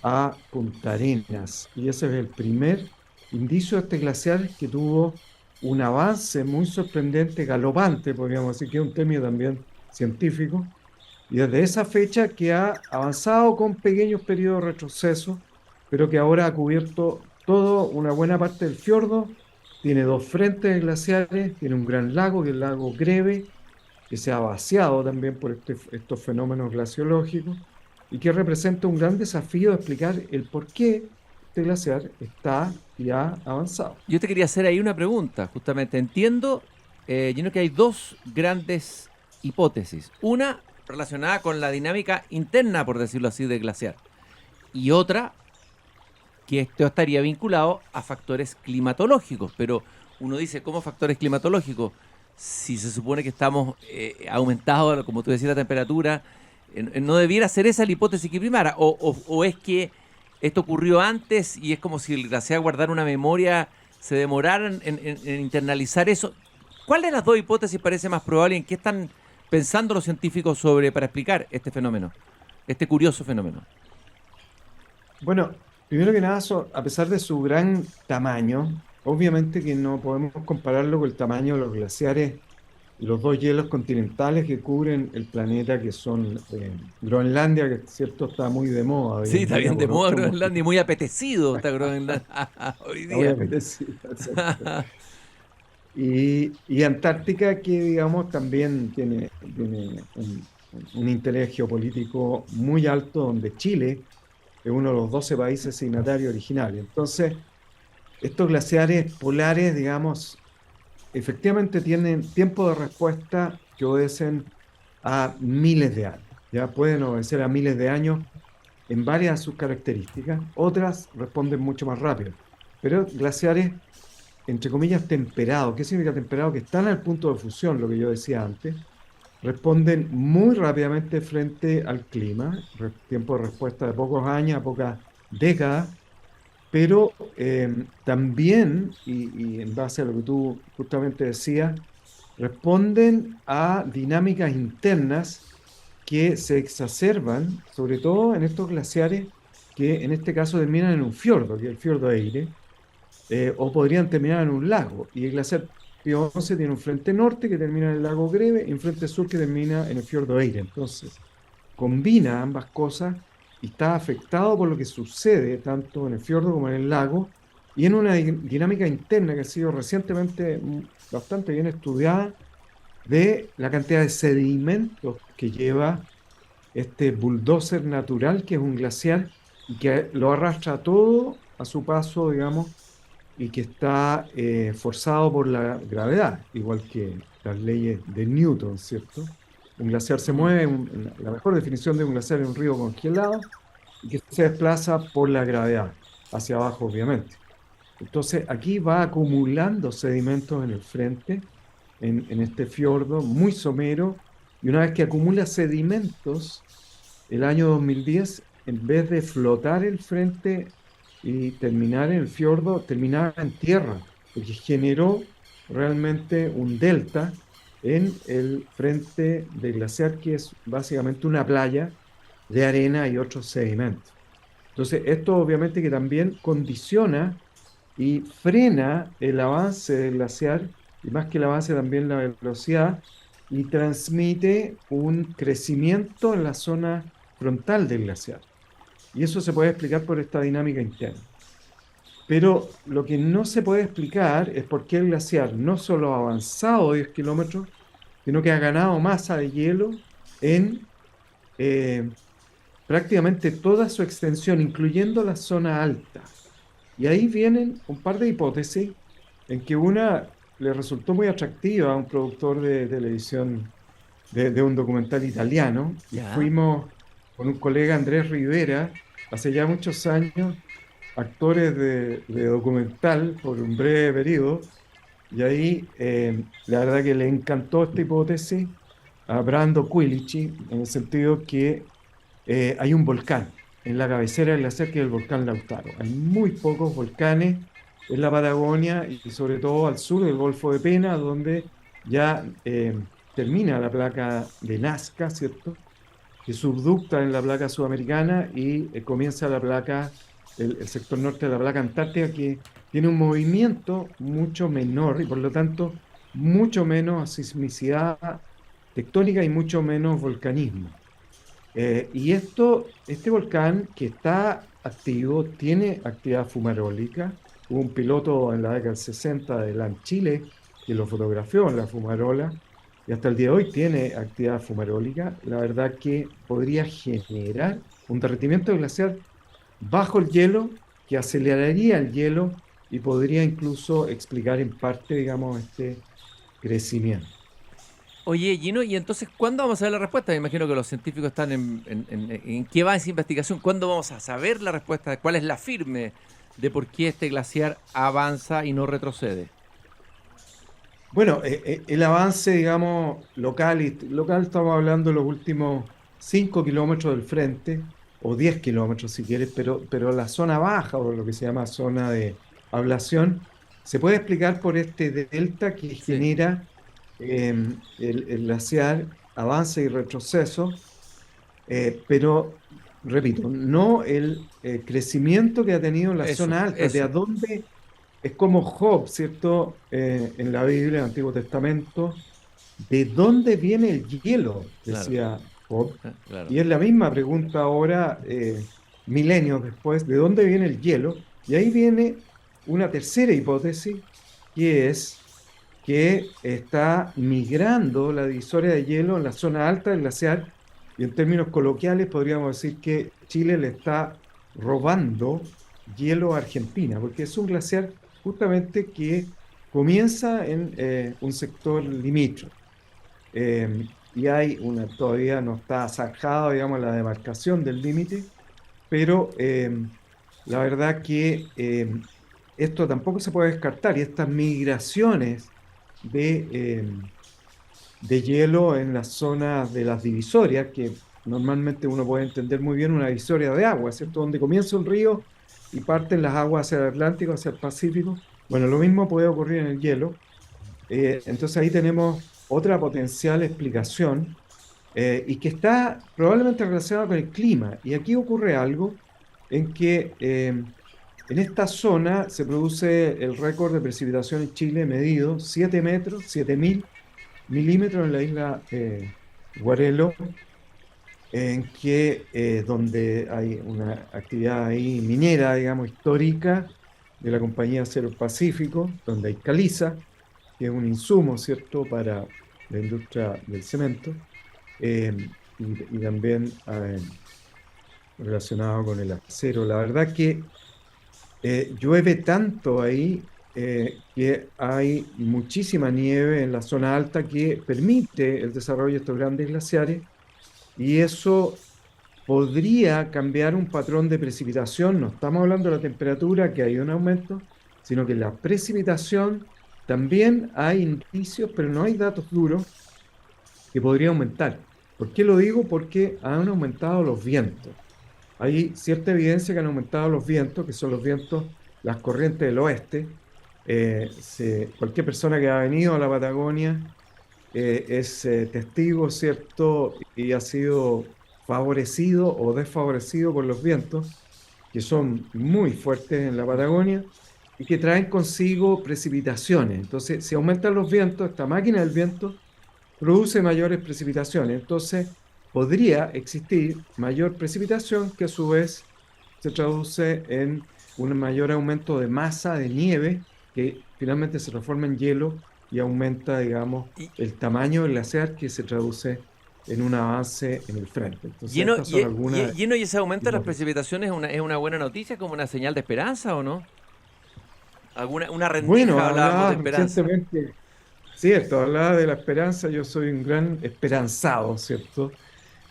a Punta Arenas. Y ese es el primer indicio de este glaciar que tuvo un avance muy sorprendente, galopante, podríamos decir, que es un término también científico. Y desde esa fecha que ha avanzado con pequeños periodos de retroceso, pero que ahora ha cubierto toda una buena parte del fiordo. Tiene 2 frentes glaciares, tiene un gran lago, que es el lago Greve, que se ha vaciado también por estos fenómenos glaciológicos, y que representa un gran desafío de explicar el por qué este glaciar está ya avanzado. Yo te quería hacer ahí una pregunta, justamente. Entiendo, Gino, que hay 2 grandes hipótesis. Una relacionada con la dinámica interna, por decirlo así, del glaciar. Y otra, que esto estaría vinculado a factores climatológicos. Pero uno dice, ¿cómo factores climatológicos? Si se supone que estamos aumentados, como tú decías, la temperatura, ¿no debiera ser esa la hipótesis que primara? ¿O es que esto ocurrió antes y es como si el glaciar guardara una memoria se demoraran en internalizar eso. ¿Cuál de las dos hipótesis parece más probable y en qué están pensando los científicos para explicar este fenómeno, este curioso fenómeno? Bueno, primero que nada, a pesar de su gran tamaño, obviamente que no podemos compararlo con el tamaño de los glaciares, los dos hielos continentales que cubren el planeta, que son Groenlandia, que cierto está muy de moda hoy Sí, en está día bien de por moda otros Groenlandia y motivos. muy apetecido está Groenlandia hoy Está muy día. apetecido, exacto. Y Antártica, que digamos también tiene un interés geopolítico muy alto, donde Chile es uno de los 12 países signatarios originales. Entonces, estos glaciares polares, digamos, efectivamente tienen tiempo de respuesta que obedecen a miles de años. Ya pueden obedecer a miles de años en varias de sus características, otras responden mucho más rápido. Pero glaciares, entre comillas, temperados, ¿qué significa temperado? Que están al punto de fusión, lo que yo decía antes, responden muy rápidamente frente al clima, tiempo de respuesta de pocos años a pocas décadas, pero también, y en base a lo que tú justamente decías, responden a dinámicas internas que se exacerban, sobre todo en estos glaciares que en este caso terminan en un fiordo, que es el fiordo Eire, o podrían terminar en un lago. Y el glaciar Pío XI tiene un frente norte que termina en el lago Greve y un frente sur que termina en el fiordo Eire. Entonces, combina ambas cosas y está afectado por lo que sucede tanto en el fiordo como en el lago y en una dinámica interna que ha sido recientemente bastante bien estudiada de la cantidad de sedimentos que lleva este bulldozer natural que es un glaciar y que lo arrastra todo a su paso, digamos, y que está forzado por la gravedad, igual que las leyes de Newton, ¿cierto? Un glaciar se mueve, la mejor definición de un glaciar es un río congelado y que se desplaza por la gravedad, hacia abajo, obviamente. Entonces, aquí va acumulando sedimentos en el frente, en este fiordo muy somero, y una vez que acumula sedimentos, el año 2010, en vez de flotar el frente y terminar en el fiordo, terminaba en tierra, porque generó realmente un delta en el frente del glaciar, que es básicamente una playa de arena y otros sedimentos. Entonces, esto obviamente que también condiciona y frena el avance del glaciar, y más que el avance también la velocidad, y transmite un crecimiento en la zona frontal del glaciar. Y eso se puede explicar por esta dinámica interna. Pero lo que no se puede explicar es por qué el glaciar no solo ha avanzado 10 kilómetros, sino que ha ganado masa de hielo en eh, prácticamente toda su extensión, incluyendo la zona alta. Y ahí vienen un par de hipótesis en que una le resultó muy atractiva a un productor de televisión de un documental italiano, y ¿Ya? fuimos con un colega Andrés Rivera, hace ya muchos años, actores de documental por un breve periodo, y ahí la verdad que le encantó esta hipótesis a Brando Quilici, en el sentido que hay un volcán en la cabecera del glaciar, que es el volcán Lautaro. Hay muy pocos volcanes en la Patagonia y sobre todo al sur del Golfo de Pena, donde ya termina la placa de Nazca, ¿cierto? Que subducta en la placa sudamericana y comienza la placa, el sector norte de la placa antártica, que tiene un movimiento mucho menor y por lo tanto mucho menos sismicidad tectónica y mucho menos volcanismo. Y este volcán que está activo tiene actividad fumarólica. Hubo un piloto en la década del 60 de LAN Chile que lo fotografió en la fumarola y hasta el día de hoy tiene actividad fumarólica. La verdad que podría generar un derretimiento glaciar bajo el hielo que aceleraría el hielo y podría incluso explicar en parte, digamos, este crecimiento. Oye, Gino, ¿y entonces cuándo vamos a ver la respuesta? Me imagino que los científicos están en qué va esa investigación. ¿Cuándo vamos a saber la respuesta? ¿Cuál es la firme de por qué este glaciar avanza y no retrocede? Bueno, el avance, digamos, local, y local estamos hablando de los últimos 5 kilómetros del frente, o 10 kilómetros si quieres, pero la zona baja, o lo que se llama zona de ablación, se puede explicar por este delta que Sí, genera el glaciar, avance y retroceso, pero, repito, no el crecimiento que ha tenido en la eso, zona alta, de a eso. dónde es como Job, ¿cierto? En la Biblia, en el Antiguo Testamento, ¿de dónde viene el hielo? Claro, Decía Job. claro. Y es la misma pregunta ahora, milenios después, ¿de dónde viene el hielo? Y ahí viene una tercera hipótesis, que es que está migrando la divisoria de hielo en la zona alta del glaciar, y en términos coloquiales podríamos decir que Chile le está robando hielo a Argentina, porque es un glaciar justamente que comienza en un sector limítrofe. Y hay todavía no está zanjado, digamos, la demarcación del límite, pero la verdad que esto tampoco se puede descartar, y estas migraciones de hielo en las zonas de las divisorias, que normalmente uno puede entender muy bien una divisoria de agua, ¿cierto? Donde comienza un río y parten las aguas hacia el Atlántico, hacia el Pacífico. Bueno, lo mismo puede ocurrir en el hielo. Entonces ahí tenemos otra potencial explicación, y que está probablemente relacionada con el clima. Y aquí ocurre algo en que en esta zona se produce el récord de precipitación en Chile medido 7 metros, 7.000 milímetros en la isla Guarelo, en que donde hay una actividad ahí minera, digamos, histórica de la compañía Acero Pacífico, donde hay caliza, que es un insumo, ¿cierto?, para la industria del cemento, y también relacionado con el acero. La verdad que llueve tanto ahí, que hay muchísima nieve en la zona alta que permite el desarrollo de estos grandes glaciares, y eso podría cambiar un patrón de precipitación. No estamos hablando de la temperatura, que hay un aumento, sino que la precipitación también hay indicios, pero no hay datos duros, que podría aumentar. ¿Por qué lo digo? Porque han aumentado los vientos. Hay cierta evidencia que han aumentado los vientos, que son los vientos, las corrientes del oeste. Cualquier persona que ha venido a la Patagonia es testigo, ¿cierto? Y ha sido favorecido o desfavorecido por los vientos, que son muy fuertes en la Patagonia y que traen consigo precipitaciones. Entonces, si aumentan los vientos, esta máquina del viento produce mayores precipitaciones. Entonces, podría existir mayor precipitación, que a su vez se traduce en un mayor aumento de masa de nieve, que finalmente se transforma en hielo y aumenta, digamos, Y, el tamaño del glaciar, que se traduce en un avance en el frente. Entonces, lleno, estas son algunas lleno y ese aumento de las hipótesis. precipitaciones es una buena noticia, como una señal de esperanza, ¿o no? Una Bueno, rendija hablábamos de hablaba esperanza. recientemente, cierto, hablaba de la esperanza. Yo soy un gran esperanzado, ¿cierto?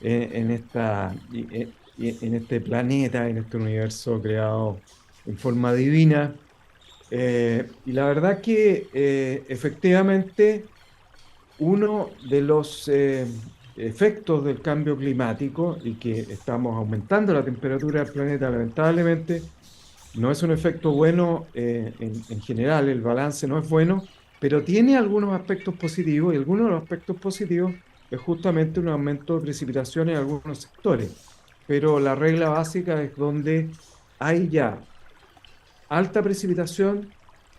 En este planeta, en este universo creado en forma divina. Y la verdad que efectivamente uno de los efectos del cambio climático, y que estamos aumentando la temperatura del planeta, lamentablemente, no es un efecto bueno en general, el balance no es bueno, pero tiene algunos aspectos positivos, y algunos de los aspectos positivos es justamente un aumento de precipitación en algunos sectores. Pero la regla básica es donde hay ya alta precipitación,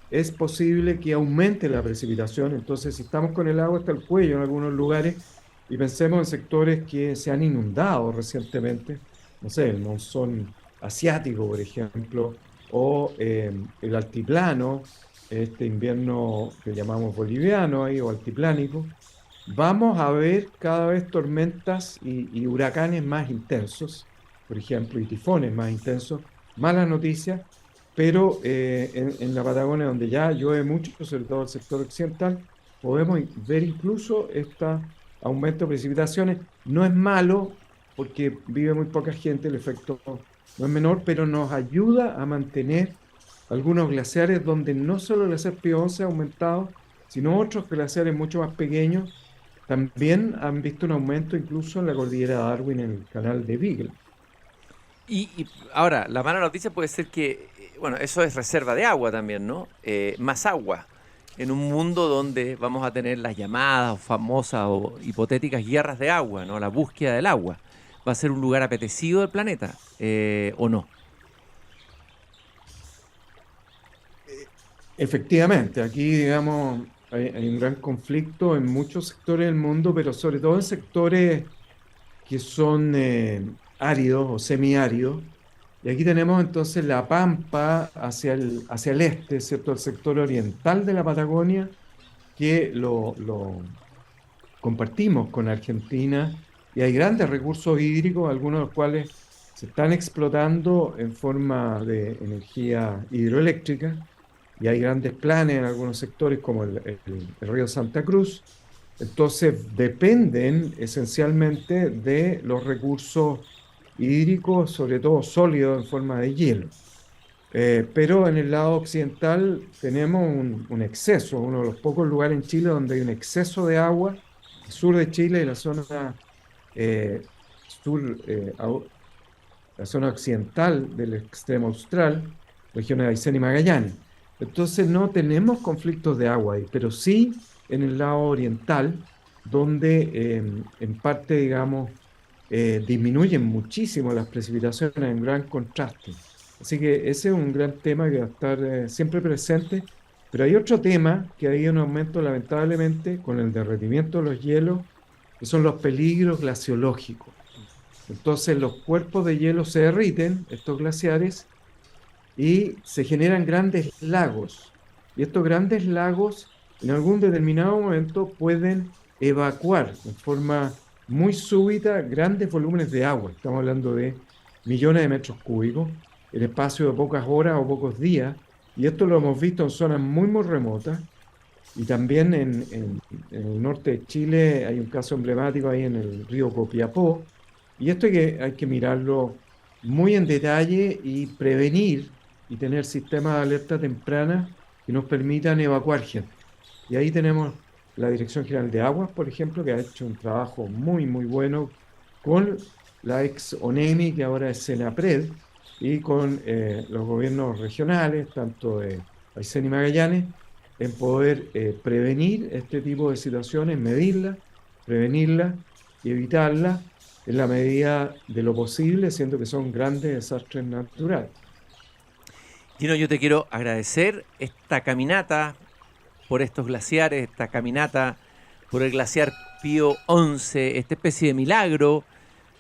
es posible que aumente la precipitación. Entonces, si estamos con el agua hasta el cuello en algunos lugares, y pensemos en sectores que se han inundado recientemente, no sé, el monzón asiático, por ejemplo, o el altiplano, este invierno que llamamos boliviano ahí, o altiplánico, vamos a ver cada vez tormentas y huracanes más intensos, por ejemplo, y tifones más intensos. Malas noticias, pero en la Patagonia, donde ya llueve mucho, sobre todo el sector occidental, podemos ver incluso este aumento de precipitaciones. No es malo, porque vive muy poca gente, el efecto no es menor, pero nos ayuda a mantener algunos glaciares donde no solo el glaciar Pío XI ha aumentado, sino otros glaciares mucho más pequeños también han visto un aumento, incluso en la cordillera de Darwin, en el canal de Beagle. Y ahora, la mala noticia puede ser que, bueno, eso es reserva de agua también, ¿no? Más agua. En un mundo donde vamos a tener las llamadas o famosas o hipotéticas guerras de agua, ¿no? La búsqueda del agua. ¿Va a ser un lugar apetecido del planeta o no? Efectivamente, aquí, digamos, hay un gran conflicto en muchos sectores del mundo, pero sobre todo en sectores que son áridos o semiáridos. Y aquí tenemos entonces la Pampa hacia el este, ¿cierto? El sector oriental de la Patagonia, que lo compartimos con Argentina, y hay grandes recursos hídricos, algunos de los cuales se están explotando en forma de energía hidroeléctrica, y hay grandes planes en algunos sectores como el río Santa Cruz. Entonces dependen esencialmente de los recursos hídricos, sobre todo sólidos en forma de hielo. Pero en el lado occidental tenemos un exceso, uno de los pocos lugares en Chile donde hay un exceso de agua, el sur de Chile y la zona sur, la zona occidental del extremo austral, regiones de Aysén y Magallanes. Entonces no tenemos conflictos de agua ahí, pero sí en el lado oriental, donde en parte, digamos, disminuyen muchísimo las precipitaciones en gran contraste. Así que ese es un gran tema que va a estar siempre presente, pero hay otro tema que hay un aumento lamentablemente con el derretimiento de los hielos, que son los peligros glaciológicos. Entonces los cuerpos de hielo se derriten, estos glaciares, y se generan grandes lagos. Y estos grandes lagos en algún determinado momento pueden evacuar en forma muy súbita grandes volúmenes de agua. Estamos hablando de millones de metros cúbicos en espacio de pocas horas o pocos días. Y esto lo hemos visto en zonas muy, muy remotas. Y también en el norte de Chile hay un caso emblemático ahí en el río Copiapó. Y esto hay que mirarlo muy en detalle y prevenir y tener sistemas de alerta temprana que nos permitan evacuar gente. Y ahí tenemos la Dirección General de Aguas, por ejemplo, que ha hecho un trabajo muy, muy bueno con la ex ONEMI, que ahora es Senapred, y con los gobiernos regionales, tanto de Aysén y Magallanes, en poder prevenir este tipo de situaciones, medirlas, prevenirlas y evitarlas en la medida de lo posible, siendo que son grandes desastres naturales. Gino, yo te quiero agradecer esta caminata por estos glaciares, esta caminata por el glaciar Pío XI, esta especie de milagro,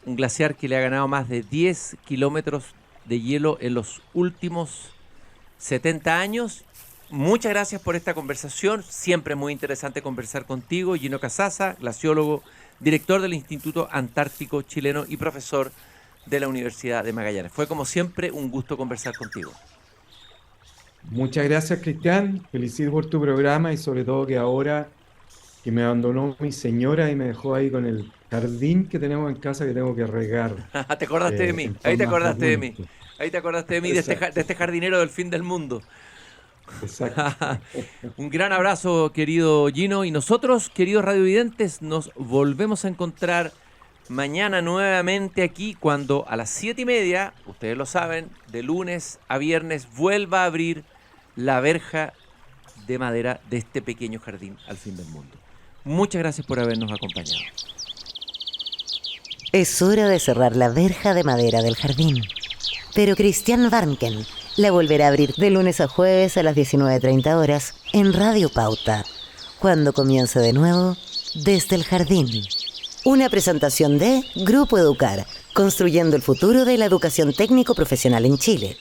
un glaciar que le ha ganado más de 10 kilómetros de hielo en los últimos 70 años. Muchas gracias por esta conversación, siempre muy interesante conversar contigo. Gino Casasa, glaciólogo, director del Instituto Antártico Chileno y profesor de la Universidad de Magallanes. Fue como siempre un gusto conversar contigo. Muchas gracias, Cristian. Felicito por tu programa y sobre todo que ahora que me abandonó mi señora y me dejó ahí con el jardín que tenemos en casa que tengo que regar. Te acordaste de mí, ahí te acordaste de mí. Ahí te acordaste de mí, de este jardinero del fin del mundo. Exacto. Un gran abrazo, querido Gino. Y nosotros, queridos radiovidentes, nos volvemos a encontrar mañana nuevamente aquí cuando a las 7:30, ustedes lo saben, de lunes a viernes, vuelva a abrir la verja de madera de este pequeño jardín al fin del mundo. Muchas gracias por habernos acompañado. Es hora de cerrar la verja de madera del jardín. Pero Cristian Warnken la volverá a abrir de lunes a jueves a las 19:30 horas en Radio Pauta, cuando comience de nuevo Desde el Jardín. Una presentación de Grupo Educar, construyendo el futuro de la educación técnico-profesional en Chile.